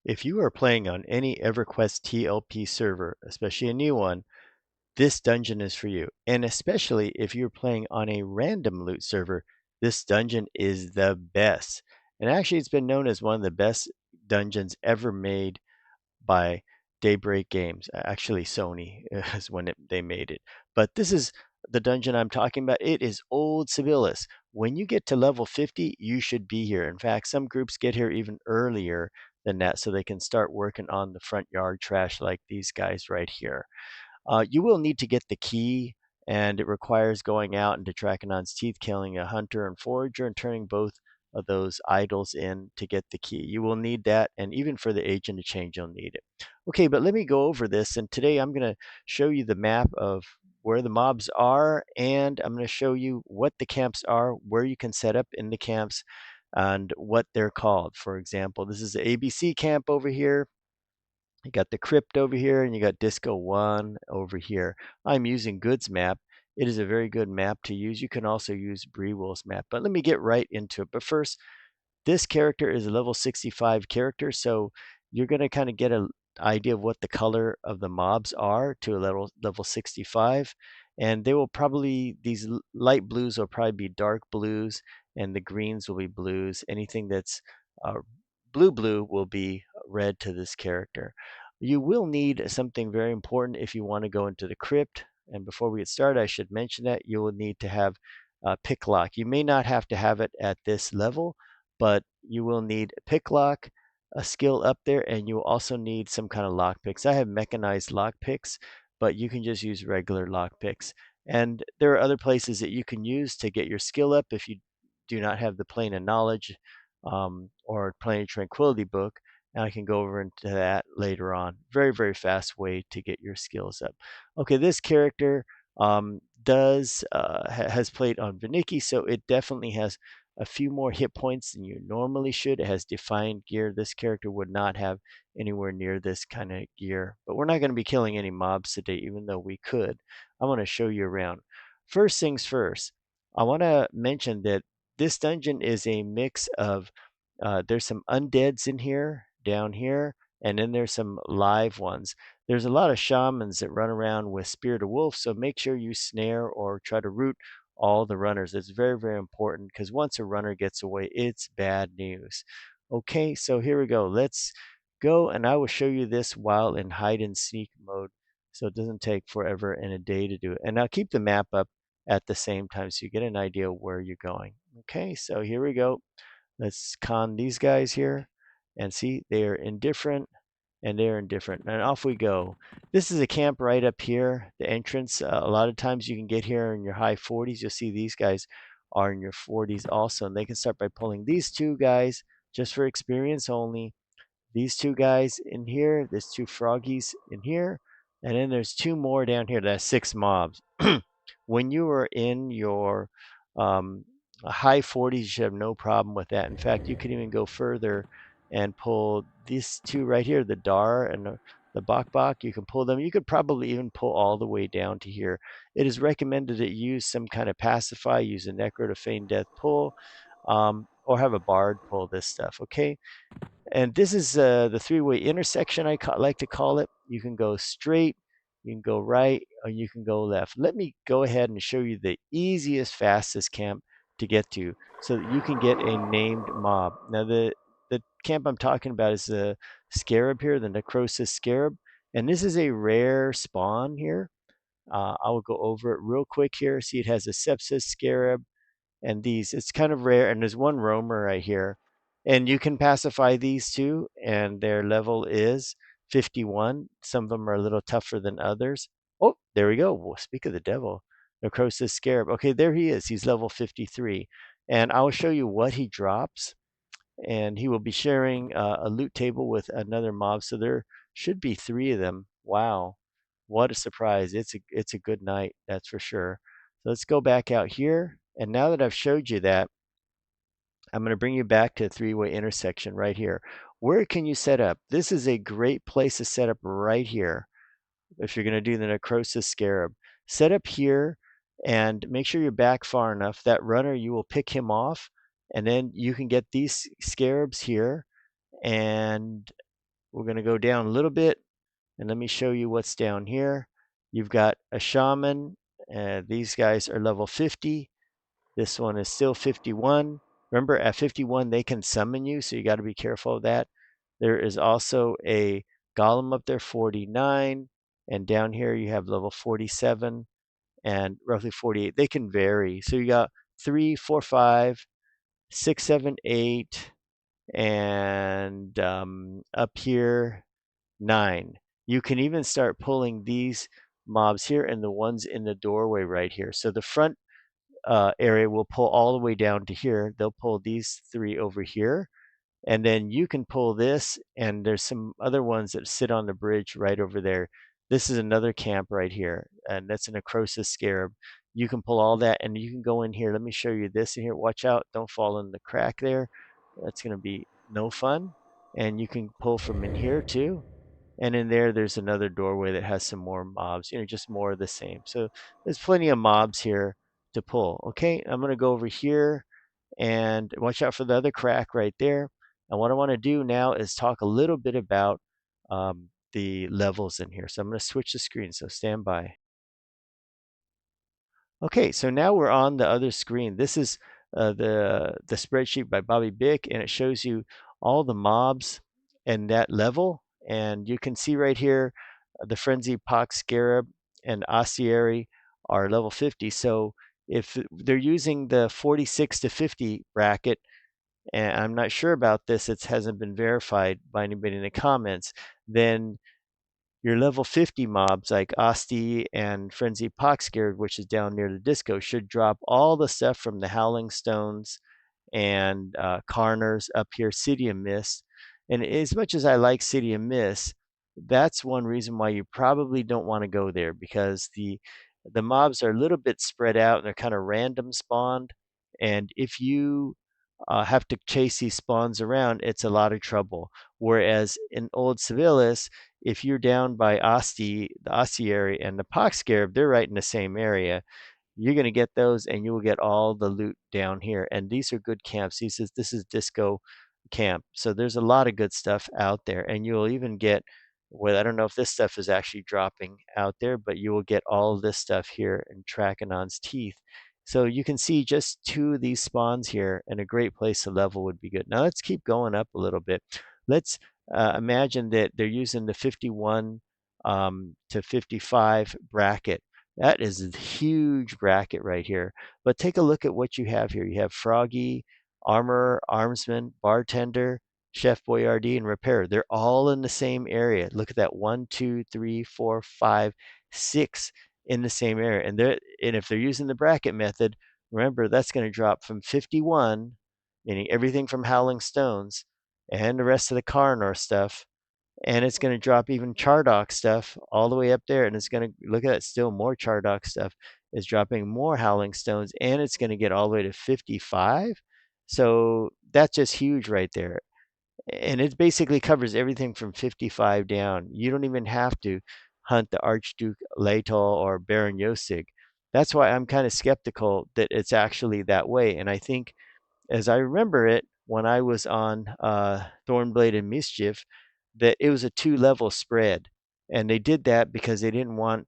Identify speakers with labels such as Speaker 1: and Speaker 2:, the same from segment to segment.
Speaker 1: If you are playing on any EverQuest TLP server, especially a new one, this dungeon is for you. And especially if you're playing on a random loot server, this dungeon is the best. And actually, it's been known as one of the best dungeons ever made by Daybreak Games. Actually, Sony is when they made it. But this is the dungeon I'm talking about. It is Old Sebilis. When you get to level 50, you should be here. In fact, some groups get here even earlier than that so they can start working on the front yard trash like these guys right here. You will need to get the key, and it requires going out into Draconon's Teeth, killing a hunter and forager, and turning both of those idols in to get the key. You will need that, and even for the agent to change, you'll need it. Okay, but let me go over this, and today I'm going to show you the map of where the mobs are, and I'm going to show you what the camps are, where you can set up in the camps, and what they're called. For example, this is the ABC camp over here. You got the Crypt over here, and you got Disco 1 over here. I'm using Goods map. It is a very good map to use. You can also use Brewell's map, but let me get right into it. But first, this character is a level 65 character, so you're going to kind of get an idea of what the color of the mobs are to a level 65. And they will probably, these light blues will probably be dark blues, and the greens will be blues. Anything that's uh, blue will be red to this character. You will need something very important if you want to go into the crypt. And before we get started, I should mention that you will need to have pick lock. You may not have to have it at this level, but you will need a pick lock, a skill up there, and you will also need some kind of lock picks. I have mechanized lock picks, but you can just use regular lock picks. And there are other places that you can use to get your skill up if you do not have the plane of knowledge or plane of tranquility book. And I can go over into that later on. Very, very fast way to get your skills up. Okay, this character has played on Verniki, so it definitely has a few more hit points than you normally should. It has defined gear. This character would not have anywhere near this kind of gear. But we're not going to be killing any mobs today, even though we could. I want to show you around. First things first, I want to mention that this dungeon is a mix of, there's some undeads in here, down here, and then there's some live ones. There's a lot of shamans that run around with Spirit of Wolf, so make sure you snare or try to root all the runners. It's very, very important because once a runner gets away, it's bad news. Okay, so here we go. Let's go, and I will show you this while in hide and seek mode, so it doesn't take forever and a day to do it. And I'll keep the map up at the same time so you get an idea where you're going. Okay, so here we go. Let's con these guys here, and see they are indifferent and they're indifferent. And off we go. This is a camp right up here, the entrance. A lot of times you can get here in your high 40s. You'll see these guys are in your 40s also. And they can start by pulling these two guys just for experience only. These two guys in here, there's two froggies in here, and then there's two more down here. That's 6 mobs. When you are in your high 40s, you should have no problem with that. In fact, you can even go further and pull these two right here, the Dar and the Bok Bok. You can pull them. You could probably even pull all the way down to here. It is recommended that you use some kind of pacify, use a Necro to feign death pull, or have a Bard pull this stuff, okay? And this is the three-way intersection, I like to call it. You can go straight, you can go right, or you can go left. Let me go ahead and show you the easiest, fastest camp to get to so that you can get a named mob. Now, the camp I'm talking about is the scarab here, the necrosis scarab. And this is a rare spawn here. I will go over it real quick here. See, it has a sepsis scarab and these. It's kind of rare, and there's one roamer right here. And you can pacify these two, and their level is 51. Some of them are a little tougher than others. Oh, there we go. Well, speak of the devil. Necrosis Scarab. Okay, there he is. He's level 53. And I will show you what he drops. And he will be sharing a loot table with another mob. So there should be 3 of them. Wow. What a surprise. It's a good night, that's for sure. So let's go back out here. And now that I've showed you that, I'm going to bring you back to a 3-way intersection right here. Where can you set up? This is a great place to set up right here if you're going to do the necrosis scarab. Set up here and make sure you're back far enough. That runner, you will pick him off, and then you can get these scarabs here, and we're going to go down a little bit, and let me show you what's down here. You've got a shaman. These guys are level 50. This one is still 51. Remember, at 51, they can summon you, so you got to be careful of that. There is also a golem up there, 49. And down here, you have level 47 and roughly 48. They can vary. So you got 3, 4, 5, 6, 7, 8, and up here, 9. You can even start pulling these mobs here and the ones in the doorway right here. So the front area will pull all the way down to here. They'll pull these 3 over here. And then you can pull this, and there's some other ones that sit on the bridge right over there. This is another camp right here, and that's a necrosis scarab. You can pull all that, and you can go in here. Let me show you this in here. Watch out, don't fall in the crack there. That's going to be no fun. And you can pull from in here too. And in there, there's another doorway that has some more mobs, just more of the same. So there's plenty of mobs here to pull. Okay, I'm going to go over here and watch out for the other crack right there. And what I want to do now is talk a little bit about the levels in here. So I'm going to switch the screen, so stand by. Okay, so now we're on the other screen. This is the spreadsheet by Bobby Bick, and it shows you all the mobs and that level. And you can see right here, the Frenzy, Pox, Scarab, and Ossuary are level 50. So if they're using the 46 to 50 bracket, and I'm not sure about this, it hasn't been verified by anybody in the comments, then your level 50 mobs like Asti and Frenzy Poxscared, which is down near the disco, should drop all the stuff from the Howling Stones and Carners up here, City of Mist. And as much as I like City of Mist, that's one reason why you probably don't want to go there, because the mobs are a little bit spread out and they're kind of random spawned. And if you have to chase these spawns around, it's a lot of trouble. Whereas in Old Sebilis, if you're down by Asti, the Ossuary, and the Pox Scarab, they're right in the same area. You're going to get those, and you will get all the loot down here. And these are good camps. This is Disco Camp. So there's a lot of good stuff out there. And you'll even get, well, I don't know if this stuff is actually dropping out there, but you will get all this stuff here in Trakanon's Teeth. So you can see just 2 of these spawns here, and a great place to level would be good. Now let's keep going up a little bit. Let's imagine that they're using the 51 to 55 bracket. That is a huge bracket right here. But take a look at what you have here. You have Froggy, Armorer, Armsman, Bartender, Chef Boyardee, and Repairer. They're all in the same area. Look at that, 1, 2, 3, 4, 5, 6 in the same area. And if they're using the bracket method, remember that's going to drop from 51, meaning everything from Howling Stones and the rest of the Carnor stuff, and it's going to drop even Chardock stuff all the way up there, and it's going to look at that, still more Chardock stuff is dropping more Howling Stones, and it's going to get all the way to 55. So that's just huge right there. And it basically covers everything from 55 down. You don't even have to hunt the Archduke Leitol or Baron Yosig. That's why I'm kind of skeptical that it's actually that way. And I think, as I remember it, when I was on Thornblade and Mischief, that it was a 2-level spread. And they did that because they didn't want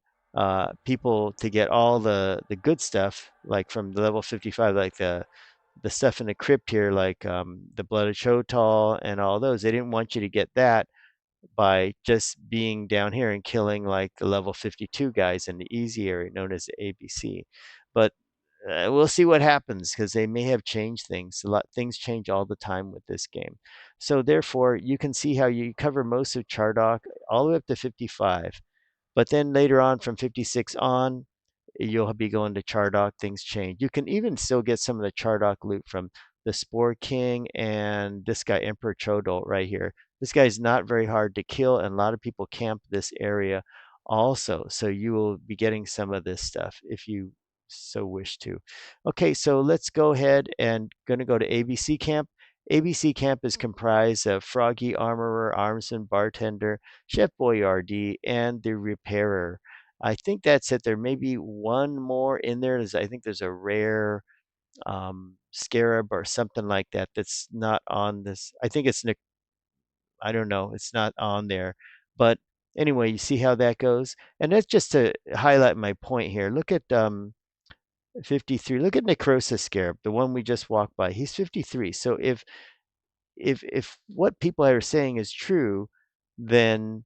Speaker 1: people to get all the good stuff, like from the level 55, like the stuff in the crypt here, like the Blood of Chotal and all those. They didn't want you to get that by just being down here and killing like the level 52 guys in the easy area known as the ABC. But we'll see what happens, because they may have changed things. Things change all the time with this game. So therefore, you can see how you cover most of Chardock all the way up to 55. But then later on, from 56 on, you'll be going to Chardock. Things change. You can even still get some of the Chardock loot from the Spore King and this guy, Emperor Chodol, right here. This guy's not very hard to kill, and a lot of people camp this area also. So you will be getting some of this stuff if you so wish to. Okay, so let's go ahead and going to go to ABC Camp. ABC Camp is comprised of Froggy, Armorer, Armsman, Bartender, Chef Boyardee, and the Repairer. I think that's it. There may be one more in there. I think there's a rare scarab or something like that that's not on this. I think it's I don't know. It's not on there. But anyway, you see how that goes? And that's just to highlight my point here. Look at 53. Look at necrosis scarab, the one we just walked by. He's 53. So if what people are saying is true, then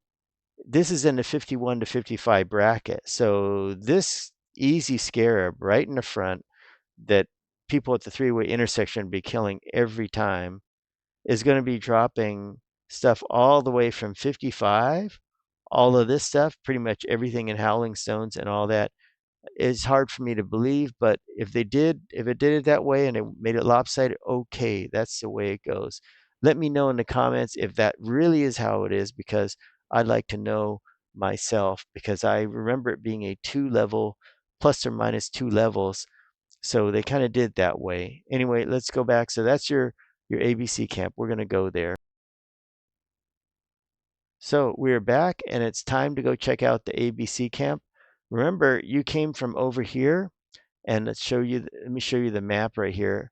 Speaker 1: this is in the 51 to 55 bracket. So this easy scarab right in the front that people at the three-way intersection be killing every time is going to be dropping stuff all the way from 55, all of this stuff, pretty much everything in Howling Stones and all that. It's hard for me to believe, but if it did it that way and it made it lopsided, okay, that's the way it goes. Let me know in the comments if that really is how it is, because I'd like to know myself, because I remember it being a 2-level, plus or minus 2 levels. So they kind of did that way. Anyway, let's go back. So that's your ABC camp. We're going to go there. So we're back, and it's time to go check out the ABC camp. Remember, you came from over here, and let me show you the map right here.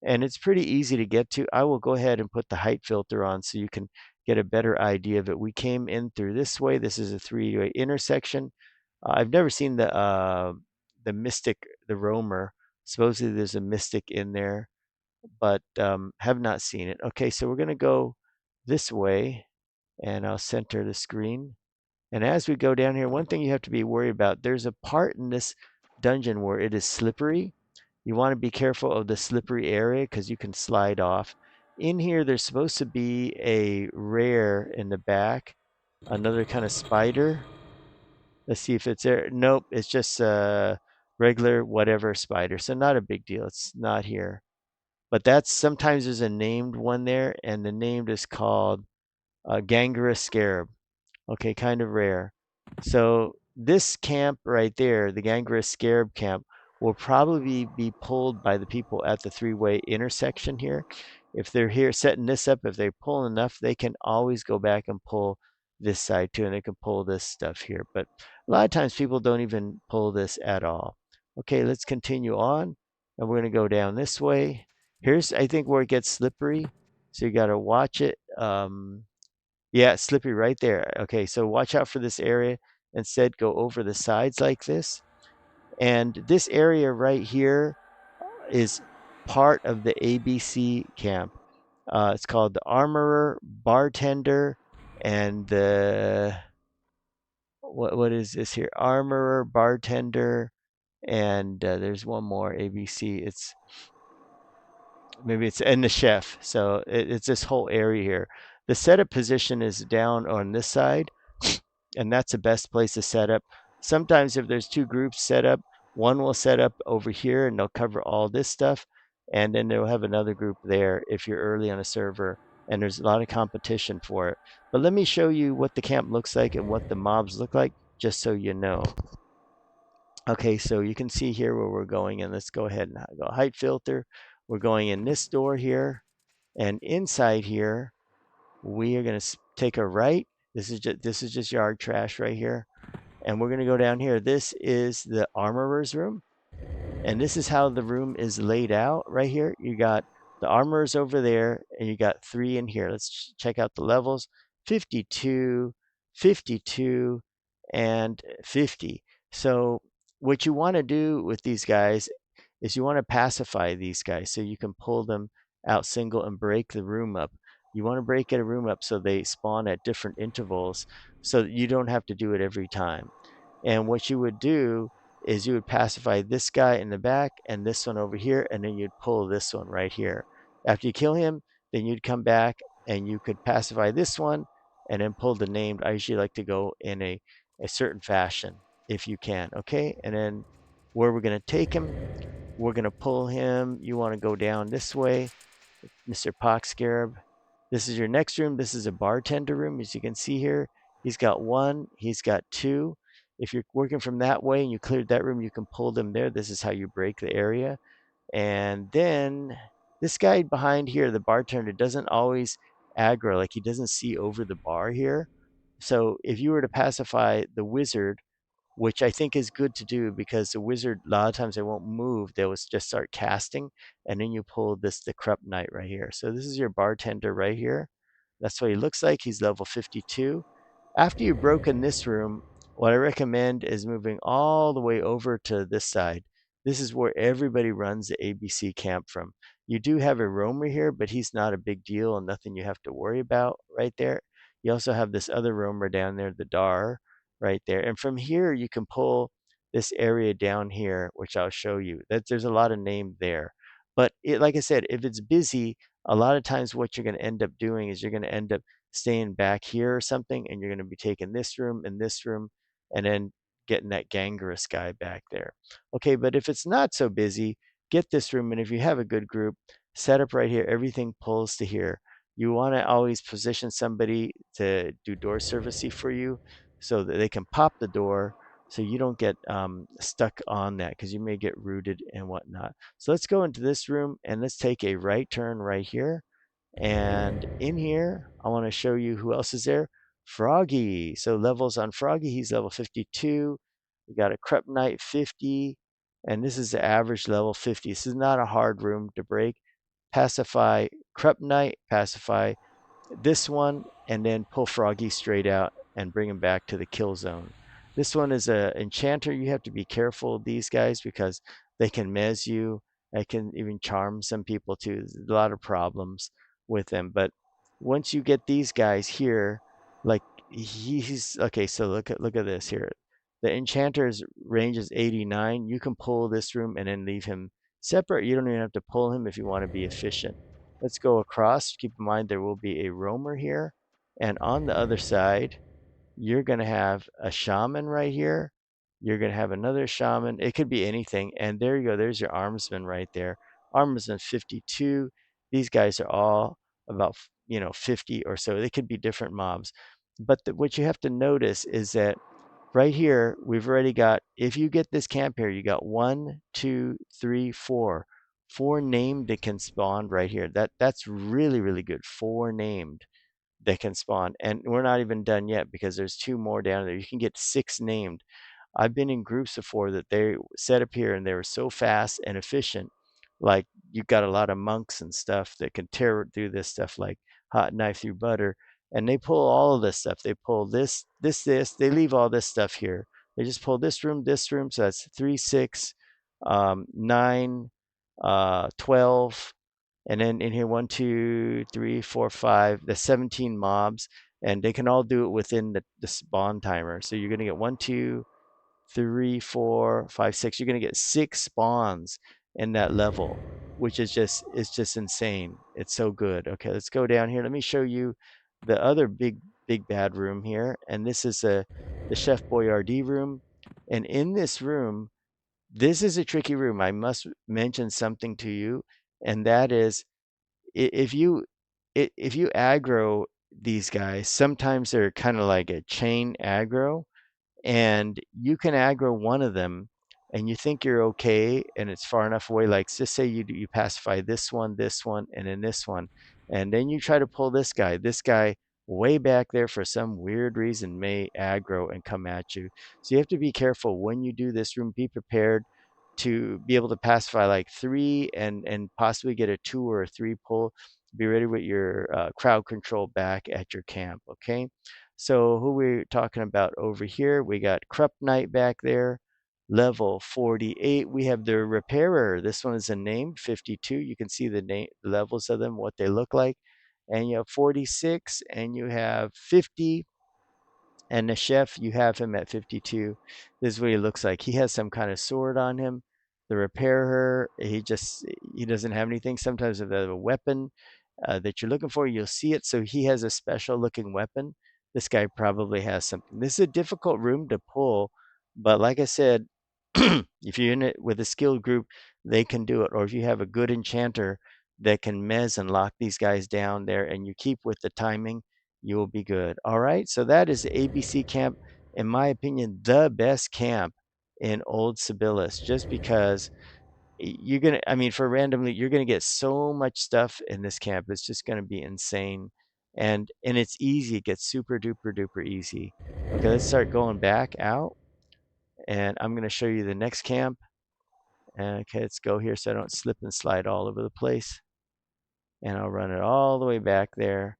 Speaker 1: And it's pretty easy to get to. I will go ahead and put the height filter on so you can get a better idea of it. We came in through this way. This is a 3-way intersection. I've never seen the mystic, the roamer. Supposedly there's a mystic in there, but have not seen it. Okay, so we're going to go this way, and I'll center the screen. And as we go down here, one thing you have to be worried about, there's a part in this dungeon where it is slippery. You want to be careful of the slippery area because you can slide off. In here, there's supposed to be a rare in the back, another kind of spider. Let's see if it's there. Nope, it's just a regular whatever spider. So not a big deal. It's not here. But that's sometimes there's a named one there, and the named is called Gangrous Scarab. Okay, kind of rare. So this camp right there, the Gangrous Scarab camp, will probably be pulled by the people at the 3-way intersection here. If they're here setting this up, if they pull enough, they can always go back and pull this side too, and they can pull this stuff here. But a lot of times people don't even pull this at all. Okay, let's continue on, and we're going to go down this way. Here's, I think, where it gets slippery. So you got to watch it. Yeah, it's slippery right there. Okay, so watch out for this area. Instead, go over the sides like this. And this area right here is part of the ABC camp. It's called the Armorer, Bartender, and the what is this here? Armorer, Bartender, and there's one more ABC. It's maybe it's and the chef. So it's this whole area here. The setup position is down on this side, and that's the best place to set up. Sometimes if there's two groups set up, one will set up over here and they'll cover all this stuff, and then they'll have another group there if you're early on a server and there's a lot of competition for it. But let me show you what the camp looks like and what the mobs look like, just so you know. Okay, so you can see here where we're going, and let's go ahead and go height filter. We're going in this door here, and inside here we are going to take a right. This is just yard trash right here, and we're going to go down here. This is the armorer's room, and this is how the room is laid out right here. You got the armorers over there, and you got 3 in here. Let's check out the levels: 52, 52, and 50. So what you want to do with these guys is you want to pacify these guys so you can pull them out single and break the room up. You want to break a room up so they spawn at different intervals so that you don't have to do it every time. And what you would do is you would pacify this guy in the back and this one over here, and then you'd pull this one right here. After you kill him, then you'd come back and you could pacify this one and then pull the named. I usually like to go in a certain fashion if you can. Okay, and then where we're going to take him, we're going to pull him. You want to go down this way, Mr. Pox Scarab. This is your next room. This is a bartender room. As you can see here, he's got 1, he's got 2. If you're working from that way and you cleared that room, you can pull them there. This is how you break the area. And then this guy behind here, the bartender, doesn't always aggro. Like, he doesn't see over the bar here. So if you were to pacify the wizard, which I think is good to do, because the wizard, a lot of times they won't move. They'll just start casting, and then you pull the Crypt Knight right here. So this is your bartender right here. That's what he looks like. He's level 52. After you've broken this room, what I recommend is moving all the way over to this side. This is where everybody runs the ABC camp from. You do have a roamer here, but he's not a big deal and nothing you have to worry about right there. You also have this other roamer down there, the Dar, right there. And from here, you can pull this area down here, which I'll show you. That there's a lot of name there. But like I said, if it's busy, a lot of times what you're going to end up doing is you're going to end up staying back here or something, and you're going to be taking this room and this room, and then getting that gangrenous guy back there. Okay, but if it's not so busy, get this room, and if you have a good group, set up right here. Everything pulls to here. You want to always position somebody to do door servicing for you so that they can pop the door so you don't get stuck on that because you may get rooted and whatnot. So let's go into this room and let's take a right turn right here. And in here, I want to show you who else is there. Froggy. So levels on Froggy, he's level 52. We got a Crypt Knight 50. And this is the average level 50. This is not a hard room to break. Pacify Crypt Knight, pacify this one, and then pull Froggy straight out and bring him back to the kill zone. This one is a enchanter. You have to be careful of these guys because they can mez you. They can even charm some people too. There's a lot of problems with them. But once you get these guys here, like he's okay. So look at this here. The enchanter's range is 89. You can pull this room and then leave him separate. You don't even have to pull him if you want to be efficient. Let's go across. Keep in mind there will be a roamer here. And on the other side, you're going to have a shaman right here. You're going to have another shaman. It could be anything. And there you go. There's your armsman right there. Armsman 52. These guys are all about 50 or so. They could be different mobs. But what you have to notice is that right here, we've already got, if you get this camp here, you got 1, 2, 3, 4. 4 named that can spawn right here. That's really, really good. 4 named that can spawn. And we're not even done yet because there's 2 more down there. You can get 6 named. I've been in groups before that they set up here and they were so fast and efficient. Like you've got a lot of monks and stuff that can tear through this stuff like hot knife through butter. And they pull all of this stuff. They pull this. They leave all this stuff here. They just pull this room. So that's 3, 6, 9, 12. And then in here, 1, 2, 3, 4, 5, the 17 mobs. And they can all do it within the spawn timer. So you're going to get 1, 2, 3, 4, 5, 6. You're going to get 6 spawns in that level, which is just insane. It's so good. Okay, let's go down here. Let me show you the other big bad room here. And this is the Chef Boyardee room. And in this room, this is a tricky room. I must mention something to you, and that is if you if you aggro these guys, sometimes they're kind of like a chain aggro, and you can aggro one of them and you think you're okay and it's far enough away, like just say you pacify this one, and then this one, and then you try to pull this guy way back there for some weird reason may aggro and come at you. So you have to be careful when you do this room. Be prepared to be able to pacify like 3 and possibly get a 2 or a 3 pull. Be ready with your crowd control back at your camp. Okay, so who we're talking about over here, we got Crypt Knight back there, level 48. We have the Repairer. This one is a name, 52. You can see the levels of them, what they look like. And you have 46, and you have 50. And the chef, you have him at 52. This is what he looks like. He has some kind of sword on him. The repairer, he doesn't have anything. Sometimes if they have a weapon that you're looking for, you'll see it. So he has a special looking weapon. This guy probably has something. This is a difficult room to pull, but like I said, if you're in it with a skilled group, they can do it. Or if you have a good enchanter that can mez and lock these guys down there and you keep with the timing, you will be good. All right. So that is the ABC camp, in my opinion, the best camp in Old Sebilis, just because I mean, for randomly, you're gonna get so much stuff in this camp. It's just gonna be insane. And it's easy. It gets super duper duper easy. Okay, let's start going back out. And I'm gonna show you the next camp. Okay, let's go here so I don't slip and slide all over the place. And I'll run it all the way back there.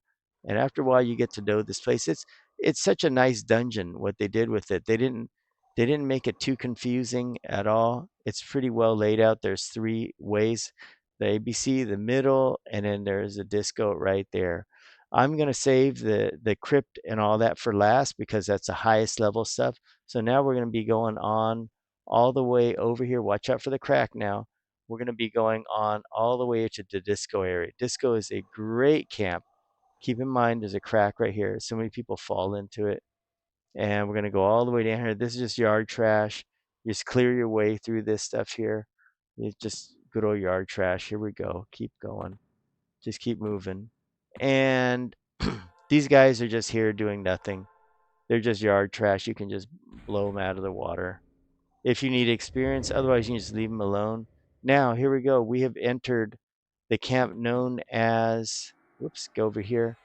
Speaker 1: And after a while, you get to know this place. It's such a nice dungeon. What they did with it, they didn't make it too confusing at all. It's pretty well laid out. There's three ways: the ABC, the middle, and then there's a disco right there. I'm gonna save the crypt and all that for last because that's the highest level stuff. So now we're gonna be going on all the way over here. Watch out for the crack now. We're gonna be going on all the way to the disco area. Disco is a great camp. Keep in mind there's a crack right here. So many people fall into it. And we're gonna go all the way down here. This is just yard trash. You just clear your way through this stuff here. It's just good old yard trash. Here we go. Keep going. Just keep moving. And these guys are just here doing nothing. They're just yard trash. You can just blow them out of the water if you need experience. Otherwise, you can just leave them alone. Now, here we go. We have entered the camp known as, whoops, go over here.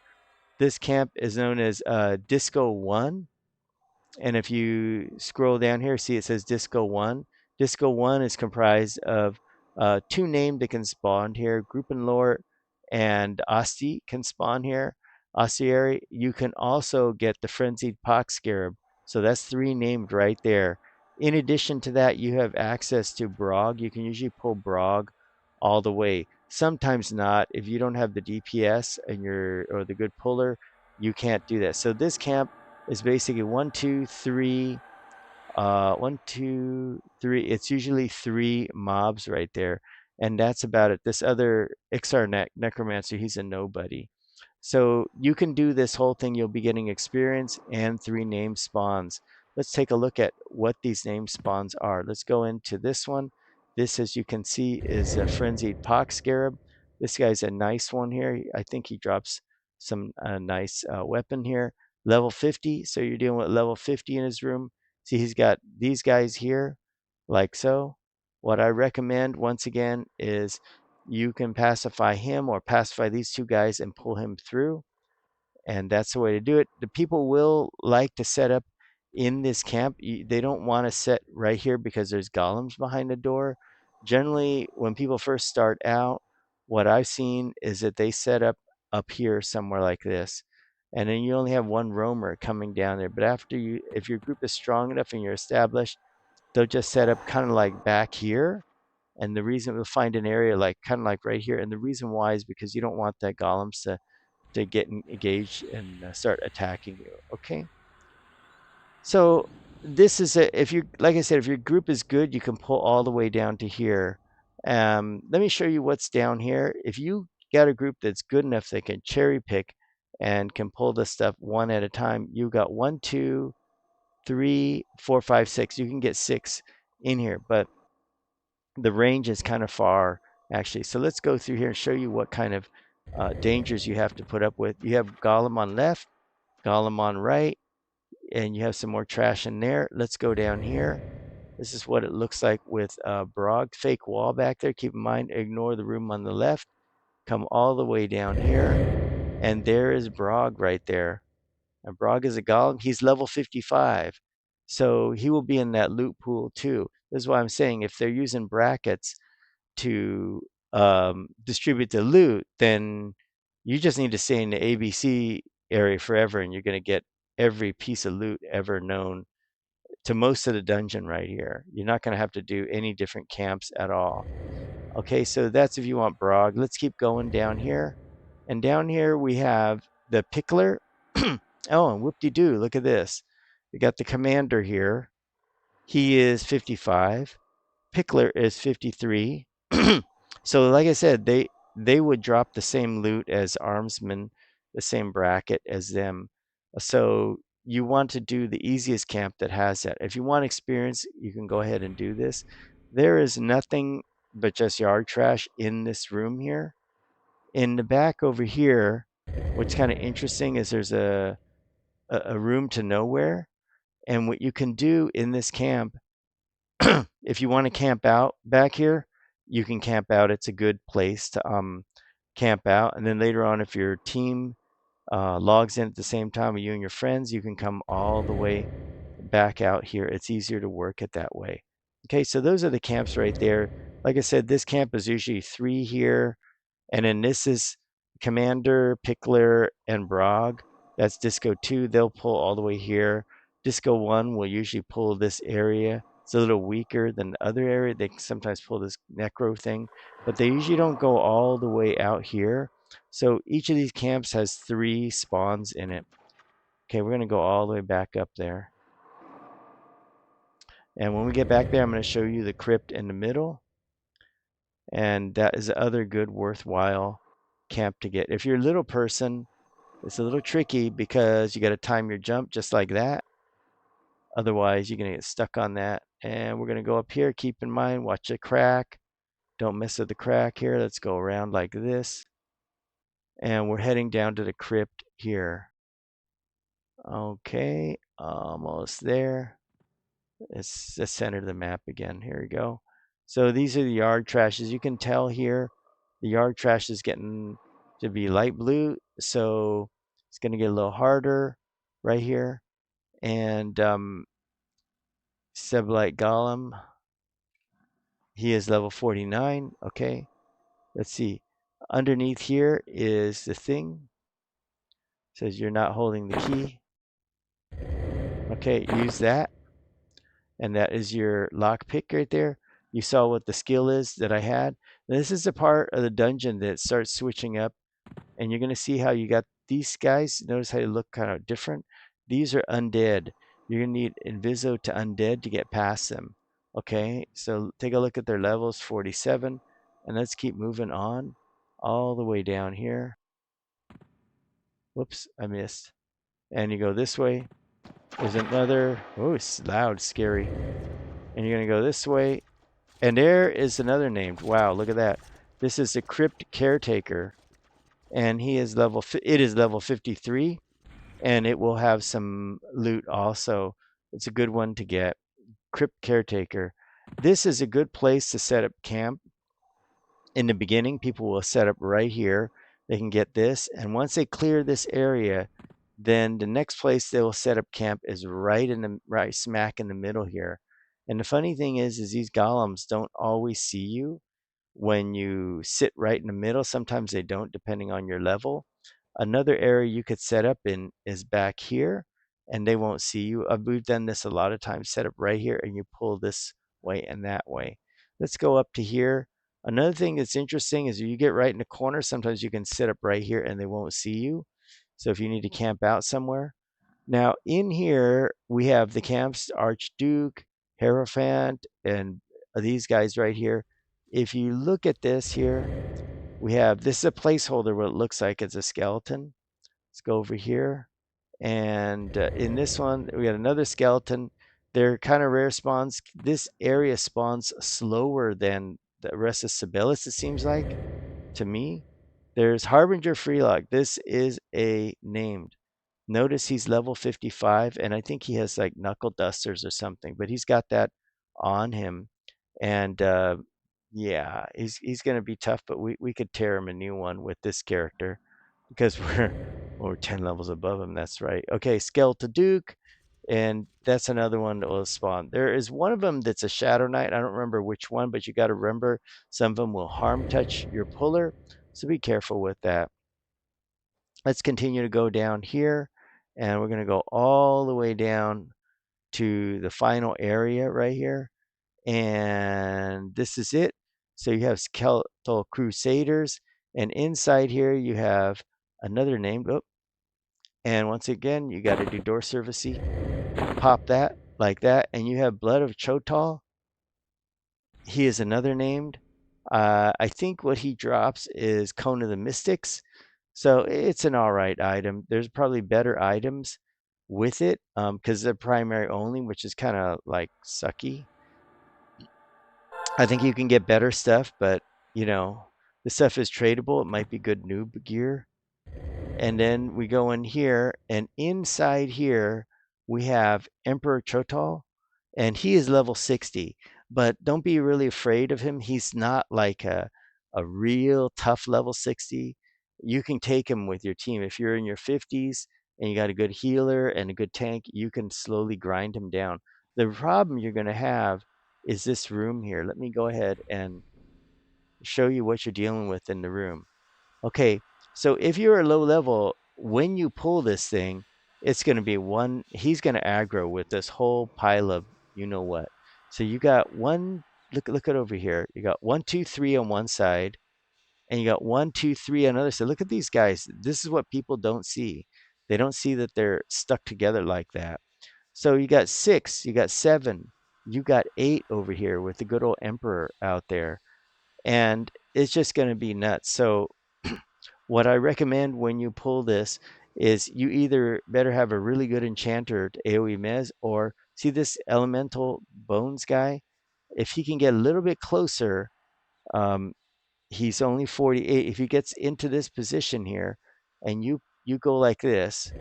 Speaker 1: This camp is known as Disco 1. And if you scroll down here, see it says Disco 1. Disco 1 is comprised of two named that can spawn here. Group and Lore and Asti can spawn here. Ostiary. You can also get the Frenzied Pox Scarab. So that's three named right there. In addition to that, you have access to Brog. You can usually pull Brog all the way. Sometimes not. If you don't have the DPS and or the good puller, you can't do that. So this camp is basically 1, 2, 3, 1, 2, 3. It's usually three mobs right there, and that's about it. This other Ixar Necromancer, he's a nobody. So you can do this whole thing. You'll be getting experience and three name spawns. Let's take a look at what these name spawns are. Let's go into this one. This, as you can see, is a Frenzied Pox Scarab. This guy's a nice one here. I think he drops some nice weapon here. Level 50, so you're dealing with level 50 in his room. See, he's got these guys here, like so. What I recommend, once again, is you can pacify him or pacify these two guys and pull him through. And that's the way to do it. The people will like to set up in this camp. They don't want to set right here because there's golems behind the door. Generally, when people first start out, what I've seen is that they set up here somewhere like this. And then you only have one roamer coming down there. But after if your group is strong enough and you're established, they'll just set up kind of like back here. And the reason we'll find an area like kind of like right here. And the reason why is because you don't want that golems to get engaged and start attacking you. Okay. So this is if you, like I said, if your group is good, you can pull all the way down to here. Let me show you what's down here. If you got a group that's good enough, they can cherry pick and can pull this stuff one at a time. You got 1, 2, 3, 4, 5, 6. You can get 6 in here, but the range is kind of far actually. So let's go through here and show you what kind of dangers you have to put up with. You have Golem on left, Golem on right, and you have some more trash in there. Let's go down here. This is what it looks like with Brog. Fake wall back there. Keep in mind, ignore the room on the left. Come all the way down here, and there is Brog right there. And Brog is a golem. He's level 55. So he will be in that loot pool too. This is why I'm saying if they're using brackets to distribute the loot, then you just need to stay in the ABC area forever and you're going to get every piece of loot ever known to most of the dungeon right here. You're not going to have to do any different camps at all. Okay, so that's if you want Brog. Let's keep going down here. And down here we have the Pickler. Oh, and whoop-de-doo, look at this. We got the commander here. He is 55. Pickler is 53. So like I said, they would drop the same loot as Armsmen, the same bracket as them. So you want to do the easiest camp that has that. If you want experience, you can go ahead and do this. There is nothing but just yard trash in this room here. In the back over here, what's kind of interesting is there's a room to nowhere. And what you can do in this camp, if you want to camp out back here, you can camp out. It's a good place to camp out. And then later on, if your team logs in at the same time with you and your friends, you can come all the way back out here. It's easier to work it that way. Okay, so those are the camps right there. Like I said, this camp is usually 3 here. And then this is Commander, Pickler, and Brog. That's Disco 2. They'll pull all the way here. Disco 1 will usually pull this area. It's a little weaker than the other area. They can sometimes pull this necro thing, but they usually don't go all the way out here. So each of these camps has 3 spawns in it. Okay, we're going to go all the way back up there. And when we get back there, I'm going to show you the crypt in the middle. And that is the other good worthwhile camp to get. If you're a little person, it's a little tricky because you got to time your jump just like that. Otherwise, you're going to get stuck on that. And we're going to go up here. Keep in mind, watch the crack. Don't mess with the crack here. Let's go around like this. And we're heading down to the crypt here. Okay, almost there. It's the center of the map again. Here we go. So these are the yard trashes. You can tell here the yard trash is getting to be light blue. So it's going to get a little harder right here. And Sebilite Golem, he is level 49. Okay, let's see. Underneath here is the thing. It says you're not holding the key. Okay, use that. And that is your lock pick right there. You saw what the skill is that I had. This is the part of the dungeon that starts switching up, and you're going to see how you got these guys. Notice how they look kind of different. These are undead. You're going to need Inviso to undead to get past them. Okay, so take a look at their levels, 47, and let's keep moving on all the way down here. Whoops, I missed. And you go this way. There's another, oh, it's loud, scary. And you're going to go this way. And there is another named. Wow, look at that. This is the Crypt Caretaker. And he is it is level 53. And it will have some loot also. It's a good one to get. Crypt Caretaker. This is a good place to set up camp. In the beginning, people will set up right here. They can get this. And once they clear this area, then the next place they will set up camp is right smack in the middle here. And the funny thing is these golems don't always see you when you sit right in the middle. Sometimes they don't, depending on your level. Another area you could set up in is back here, and they won't see you. We've done this a lot of times. Set up right here, and you pull this way and that way. Let's go up to here. Another thing that's interesting is you get right in the corner, sometimes you can sit up right here and they won't see you. So if you need to camp out somewhere. Now in here, we have the camps, Archduke, Hierophant, and these guys right here. If you look at this here, we have, this is a placeholder what it looks like it's a skeleton. Let's go over here. And in this one, we got another skeleton. They're kind of rare spawns. This area spawns slower than the rest of Sebilis, it seems like, to me. There's Harbinger Freelock. This is a named. Notice he's level 55, and I think he has like knuckle dusters or something, but he's got that on him. And yeah, he's going to be tough, but we could tear him a new one with this character because we're 10 levels above him. That's right. Okay, Skeleton Duke, and that's another one that will spawn. There is one of them that's a Shadow Knight. I don't remember which one, but you got to remember some of them will harm touch your puller, so be careful with that. Let's continue to go down here, and we're going to go all the way down to the final area right here. And this is it. So you have Skeletal Crusaders, and inside here you have another name. Oh, and once again, you got to do door servicey. Pop that like that, and you have Blood of Chotal. He is another named. I think what he drops is Cone of the Mystics. So it's an all right item. There's probably better items with it because they're primary only, which is kind of like sucky. I think you can get better stuff, but you know, this stuff is tradable. It might be good noob gear. And then we go in here, and inside here we have Emperor Chotal, and he is level 60. But don't be really afraid of him. He's not like a real tough level 60. You can take him with your team. If you're in your 50s and you got a good healer and a good tank, you can slowly grind him down. The problem you're going to have is this room here. Let me go ahead and show you what you're dealing with in the room. Okay, So if you're a low level, when you pull this thing, it's going to be one, he's going to aggro with this whole pile of you know what. So you got one, look at over here. You got 1, 2, 3 on one side, and you got 1, 2, 3 on another side. Look at these guys. This is what people don't see. They don't see that they're stuck together like that. So you got 6, you got 7, you got 8 over here with the good old emperor out there. And it's just going to be nuts. So what I recommend when you pull this is you either better have a really good enchanter to AoE Mez, or see this elemental bones guy. If he can get a little bit closer, um, he's only 48. If he gets into this position here, and you go like this,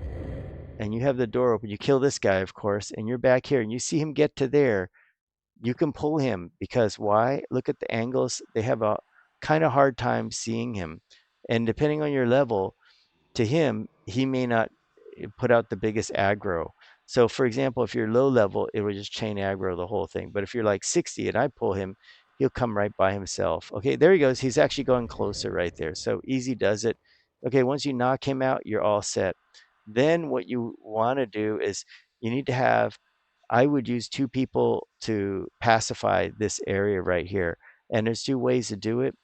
Speaker 1: and you have the door open, you kill this guy, of course, and you're back here, and you see him get to there, you can pull him because why? Look at the angles. They have a kind of hard time seeing him, and depending on your level, to him, he may not put out the biggest aggro. So, for example, if you're low level, it would just chain aggro the whole thing. But if you're like 60 and I pull him, he'll come right by himself. Okay, there he goes. He's actually going closer right there. So easy does it. Okay, once you knock him out, you're all set. Then what you want to do is you need to have, I would use 2 people to pacify this area right here. And there's 2 ways to do it.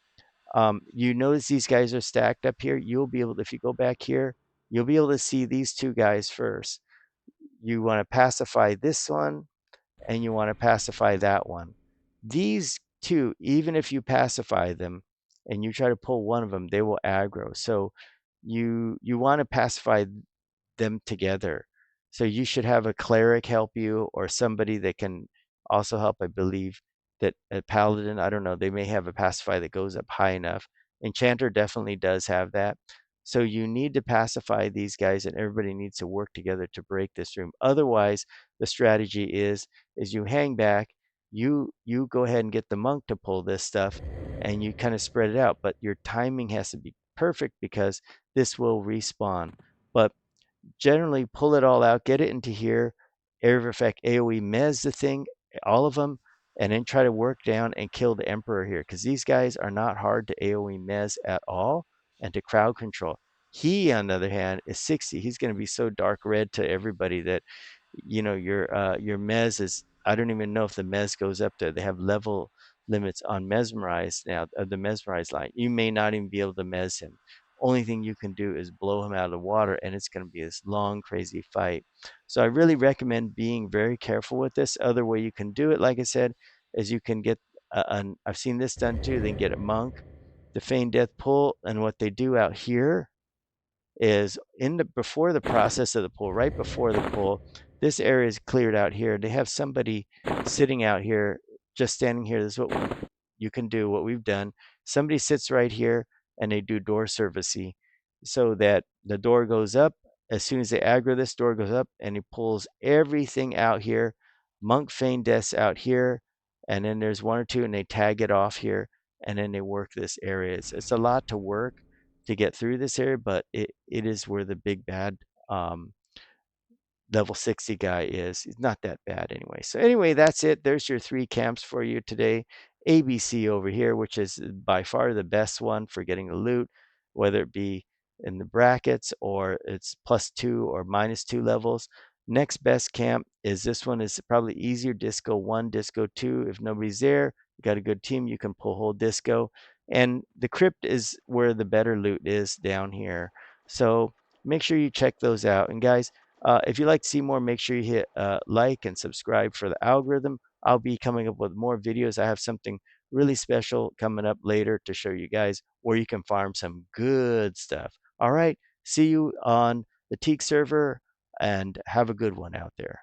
Speaker 1: You notice these guys are stacked up here. You'll be able to, if you go back here, you'll be able to see these 2 guys first. You want to pacify this one, and you want to pacify that one. These 2, even if you pacify them and you try to pull one of them, they will aggro. So you want to pacify them together. So you should have a cleric help you, or somebody that can also help. I believe that a paladin, I don't know, they may have a pacify that goes up high enough. Enchanter definitely does have that. So you need to pacify these guys, and everybody needs to work together to break this room. Otherwise, the strategy is you hang back, you go ahead and get the monk to pull this stuff, and you kind of spread it out. But your timing has to be perfect because this will respawn. But generally pull it all out, get it into here, area of effect AoE mez the thing, all of them, and then try to work down and kill the Emperor here, because these guys are not hard to AoE mez at all and to crowd control. He, on the other hand, is 60. He's going to be so dark red to everybody that, your mez is, I don't even know if the mez goes up there. They have level limits on mesmerize now, the mesmerize line. You may not even be able to mez him. Only thing you can do is blow him out of the water, and it's going to be this long, crazy fight. So I really recommend being very careful with this. Other way you can do it, like I said, is you can get I've seen this done too. They can get a monk, the feign death pull, and what they do out here is before the process of the pull, right before the pull, this area is cleared out here. They have somebody sitting out here, just standing here. This is what you can do, what we've done. Somebody sits right here, and they do door servicey, so that the door goes up. As soon as they aggro, this door goes up, and he pulls everything out here. Monk feign deaths out here, and then there's 1 or 2, and they tag it off here, and then they work this area. It's a lot to work to get through this area, but it is where the big bad um, level 60 guy is. He's not that bad anyway. So anyway, that's it. There's your 3 camps for you today. ABC over here, which is by far the best one for getting the loot, whether it be in the brackets or it's +2 or -2 levels. Next best camp is this one. Is probably easier. Disco 1, Disco 2. If nobody's there, you got a good team, you can pull whole disco. And the crypt is where the better loot is down here. So make sure you check those out. And guys, if you'd like to see more, make sure you hit like and subscribe for the algorithm. I'll be coming up with more videos. I have something really special coming up later to show you guys where you can farm some good stuff. All right, see you on the Teak server, and have a good one out there.